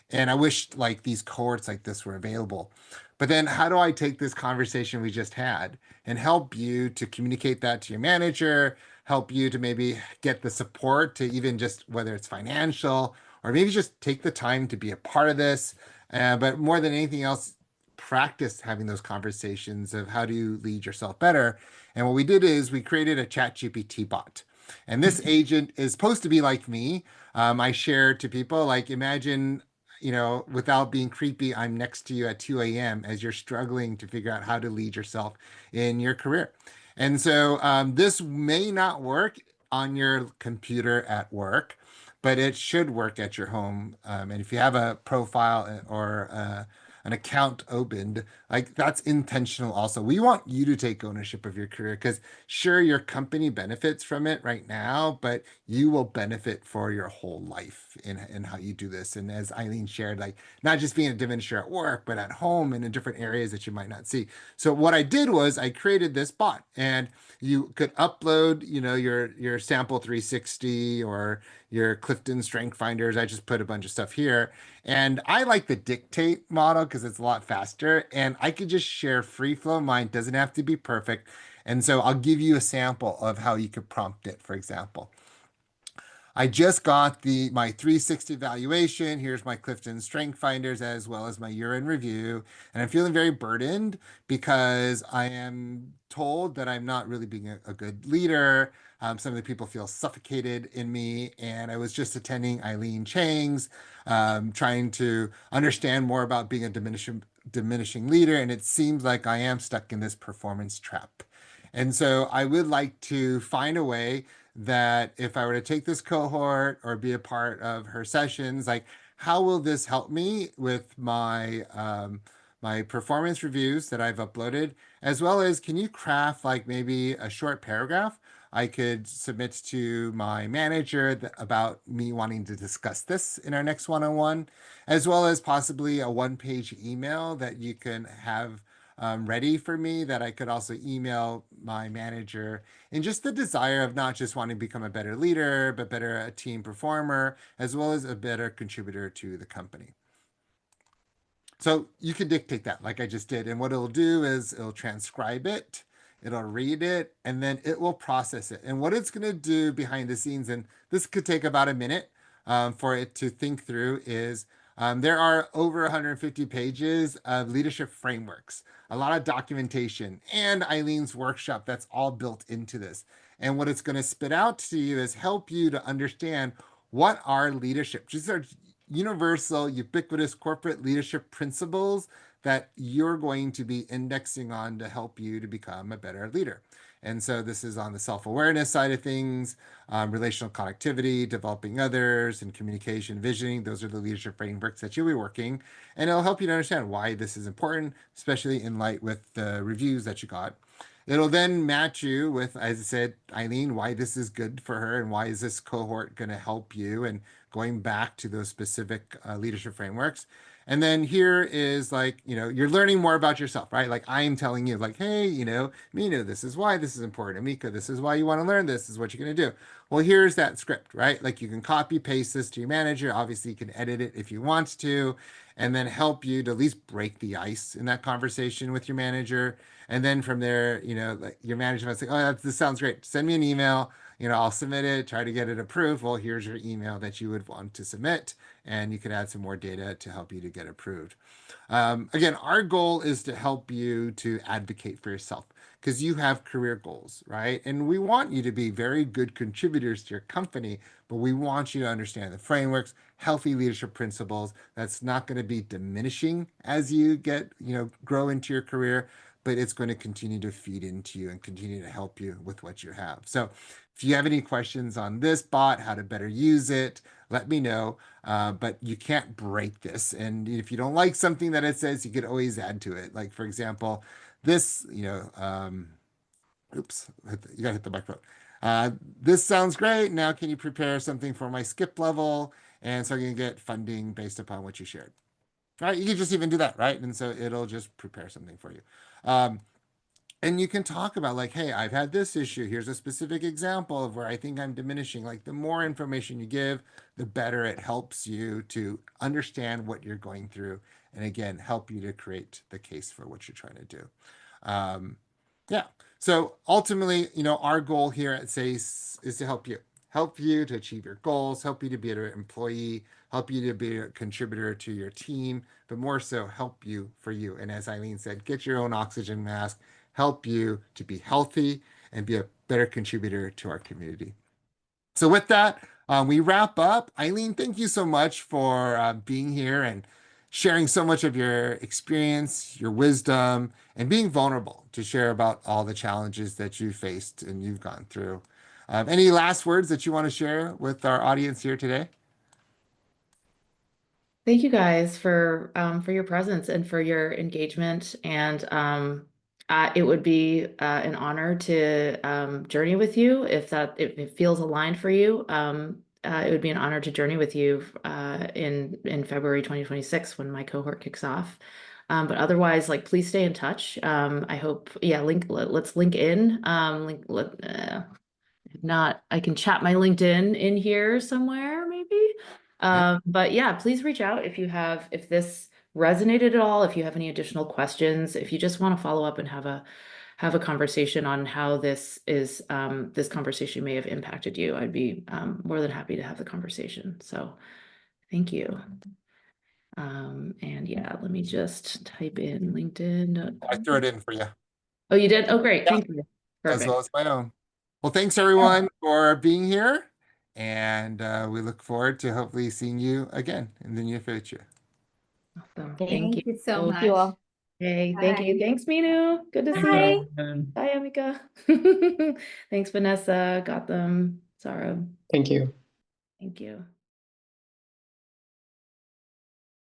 And I wish like these cohorts like this were available. But then how do I take this conversation we just had and help you to communicate that to your manager, help you to maybe get the support to even just whether it's financial, or maybe just take the time to be a part of this. But more than anything else, practice having those conversations of how do you lead yourself better. And what we did is we created a chat GPT bot. And this agent is supposed to be like me. I share to people, like, imagine, without being creepy, I'm next to you at 2 a.m. as you're struggling to figure out how to lead yourself in your career. And so this may not work on your computer at work, but it should work at your home. And if you have a profile or an account opened, like that's intentional also. We want you to take ownership of your career, because sure, your company benefits from it right now, but you will benefit for your whole life in how you do this. And as Eileen shared, like not just being a diminisher at work, but at home and in different areas that you might not see. So what I did was I created this bot, and you could upload, your sample 360 or your Clifton Strength Finders. I just put a bunch of stuff here. And I like the dictate model because it's a lot faster, and I could just share free flow. Mine doesn't have to be perfect. And so I'll give you a sample of how you could prompt it, for example. I just got my 360 valuation. Here's my Clifton Strength Finders as well as my year-end review. And I'm feeling very burdened because I am told that I'm not really being a good leader. Some of the people feel suffocated in me. And I was just attending Eileen Chang's, trying to understand more about being a diminishing leader. And it seems like I am stuck in this performance trap. And so I would like to find a way that if I were to take this cohort or be a part of her sessions, like how will this help me with my performance reviews that I've uploaded, as well as can you craft like maybe a short paragraph I could submit to my manager about me wanting to discuss this in our next one-on-one, as well as possibly a one-page email that you can have ready for me that I could also email my manager, and just the desire of not just wanting to become a better leader, but better a team performer, as well as a better contributor to the company. So you can dictate that like I just did. And what it'll do is it'll transcribe it, it'll read it, and then it will process it. And what it's going to do behind the scenes, and this could take about a minute for it to think through, is there are over 150 pages of leadership frameworks, a lot of documentation, and Eileen's workshop that's all built into this. And what it's going to spit out to you is help you to understand what are leadership. These are universal, ubiquitous corporate leadership principles that you're going to be indexing on to help you to become a better leader. And so this is on the self-awareness side of things, relational connectivity, developing others, and communication, visioning. Those are the leadership frameworks that you'll be working. And it'll help you to understand why this is important, especially in light with the reviews that you got. It'll then match you with, as I said, Eileen, why this is good for her and why is this cohort going to help you, and going back to those specific leadership frameworks. And then here is like, you're learning more about yourself, right? Like I'm telling you, like, hey, Mina, this is why this is important. Amika, this is why you want to learn this, is what you're going to do. Well, here's that script, right? Like you can copy paste this to your manager. Obviously, you can edit it if you want to, and then help you to at least break the ice in that conversation with your manager. And then from there, like your manager might say, oh, this sounds great. Send me an email. I'll submit it, try to get it approved. Well, here's your email that you would want to submit, and you could add some more data to help you to get approved. Again, our goal is to help you to advocate for yourself because you have career goals, right? And we want you to be very good contributors to your company, but we want you to understand the frameworks, healthy leadership principles. That's not going to be diminishing as you grow into your career, but it's going to continue to feed into you and continue to help you with what you have. So if you have any questions on this bot, how to better use it, let me know. But you can't break this. And if you don't like something that it says, you could always add to it. Like, for example, this, oops, you got to hit the microphone. This sounds great. Now, can you prepare something for my skip level? And so you can get funding based upon what you shared. Right? You can just even do that, right? And so it'll just prepare something for you. And you can talk about like, hey, I've had this issue. Here's a specific example of where I think I'm diminishing. Like the more information you give, the better it helps you to understand what you're going through. And again, help you to create the case for what you're trying to do. Yeah. So ultimately, our goal here at SACE is to help you to achieve your goals, help you to be an employee, help you to be a contributor to your team, but more so help you for you. And as Eileen said, get your own oxygen mask, help you to be healthy and be a better contributor to our community. So with that, we wrap up. Eileen, thank you so much for being here and sharing so much of your experience, your wisdom, and being vulnerable to share about all the challenges that you faced and you've gone through. Any last words that you want to share with our audience here today? Thank you guys for your presence and for your engagement. And it would be an honor to journey with you if it feels aligned for you. It would be an honor to journey with you in February 2026 when my cohort kicks off. But otherwise, like, please stay in touch. I hope, yeah, let's link in. If not, I can chat my LinkedIn in here somewhere, maybe. But yeah, please reach out if this resonated at all, if you have any additional questions, if you just want to follow up and have a conversation on how this conversation may have impacted you. I'd be more than happy to have the conversation. So thank you. And yeah, let me just type in LinkedIn. I threw it in for you. Oh, you did? Oh, great. Yeah, Thank you. as Perfect. well as my own. Well, thanks everyone for being here. And we look forward to hopefully seeing you again in the near future. Awesome. Thank Thank Thank you. you so Thank you much. all. Hey, thank you. Bye. Thanks, Minu. Good to see Bye. you. Bye, Amika. Thanks, Vanessa. Got them. Sarah. Thank you. Thank you.